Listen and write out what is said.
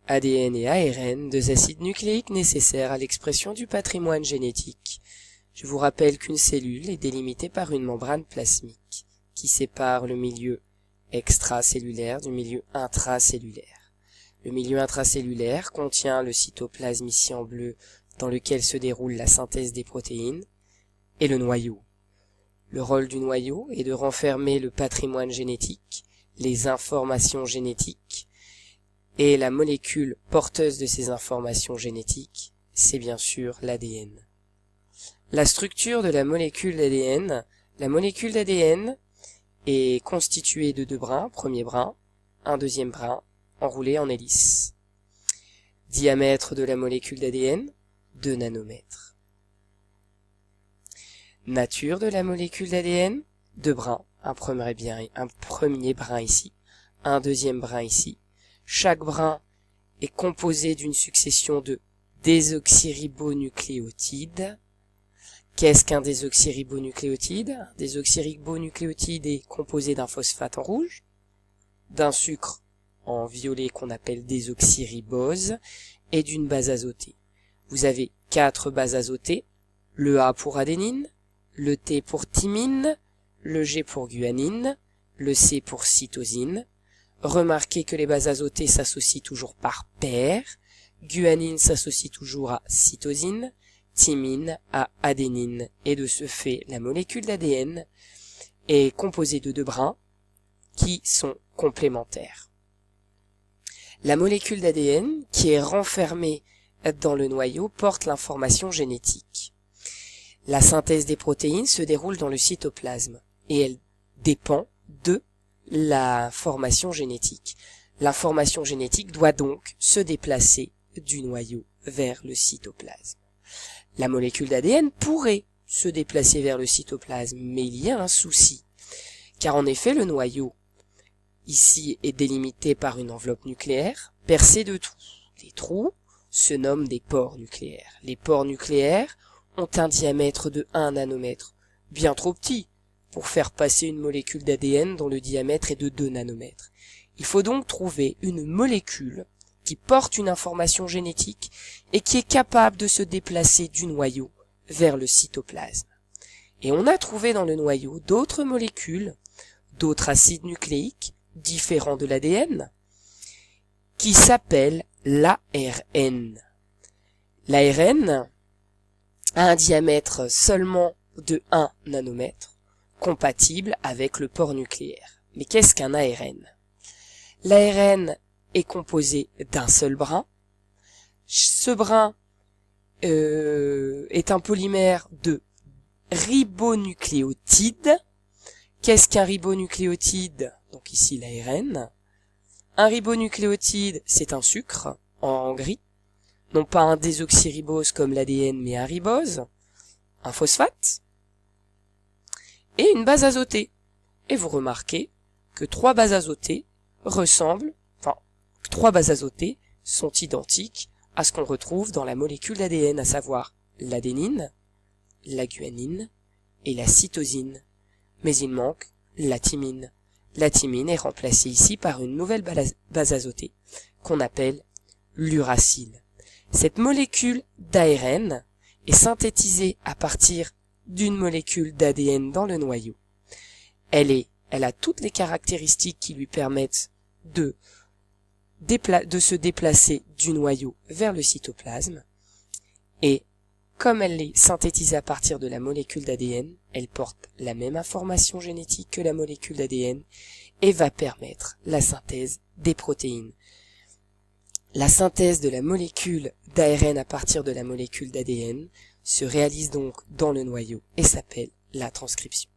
ADN et ARN, deux acides nucléiques nécessaires à l'expression du patrimoine génétique. Je vous rappelle qu'une cellule est délimitée par une membrane plasmique qui sépare le milieu extracellulaire du milieu intracellulaire. Le milieu intracellulaire contient le cytoplasme ici en bleu dans lequel se déroule la synthèse des protéines et le noyau. Le rôle du noyau est de renfermer le patrimoine génétique, les informations génétiques, et la molécule porteuse de ces informations génétiques, c'est bien sûr l'ADN. La structure de la molécule d'ADN est constituée de deux brins, premier brin, un deuxième brin, enroulé en hélice. Diamètre de la molécule d'ADN, 2 nanomètres. Nature de la molécule d'ADN, deux brins, un premier brin ici, un deuxième brin ici. Chaque brin est composé d'une succession de désoxyribonucléotides. Qu'est-ce qu'un désoxyribonucléotide? Un désoxyribonucléotide est composé d'un phosphate en rouge, d'un sucre en violet qu'on appelle désoxyribose et d'une base azotée. Vous avez 4 bases azotées, le A pour adénine, le T pour thymine, le G pour guanine, le C pour cytosine. Remarquez que les bases azotées s'associent toujours par paire. Guanine s'associe toujours à cytosine, thymine à adénine. Et de ce fait, la molécule d'ADN est composée de deux brins qui sont complémentaires. La molécule d'ADN, qui est renfermée dans le noyau, porte l'information génétique. La synthèse des protéines se déroule dans le cytoplasme et elle dépend de la formation génétique. L'information génétique doit donc se déplacer du noyau vers le cytoplasme. La molécule d'ADN pourrait se déplacer vers le cytoplasme, mais il y a un souci, car en effet le noyau ici est délimité par une enveloppe nucléaire percée de trous. Les trous se nomment des pores nucléaires. Les pores nucléaires ont un diamètre de 1 nanomètre, bien trop petit pour faire passer une molécule d'ADN dont le diamètre est de 2 nanomètres. Il faut donc trouver une molécule qui porte une information génétique et qui est capable de se déplacer du noyau vers le cytoplasme. Et on a trouvé dans le noyau d'autres molécules, d'autres acides nucléiques, différents de l'ADN, qui s'appellent l'ARN. L'ARN a un diamètre seulement de 1 nanomètre, compatible avec le pore nucléaire. Mais qu'est-ce qu'un ARN? L'ARN est composé d'un seul brin. Ce brin est un polymère de ribonucléotides. Qu'est-ce qu'un ribonucléotide? Donc ici l'ARN. Un ribonucléotide, c'est un sucre en gris. Non pas un désoxyribose comme l'ADN, mais un ribose, un phosphate, et une base azotée. Et vous remarquez que 3 bases azotées sont identiques à ce qu'on retrouve dans la molécule d'ADN, à savoir l'adénine, la guanine et la cytosine. Mais il manque la thymine. La thymine est remplacée ici par une nouvelle base azotée qu'on appelle l'uracile. Cette molécule d'ARN est synthétisée à partir d'une molécule d'ADN dans le noyau. Elle a toutes les caractéristiques qui lui permettent de se déplacer du noyau vers le cytoplasme, et comme elle est synthétisée à partir de la molécule d'ADN, elle porte la même information génétique que la molécule d'ADN et va permettre la synthèse des protéines. La synthèse de la molécule d'ARN à partir de la molécule d'ADN se réalise donc dans le noyau et s'appelle la transcription.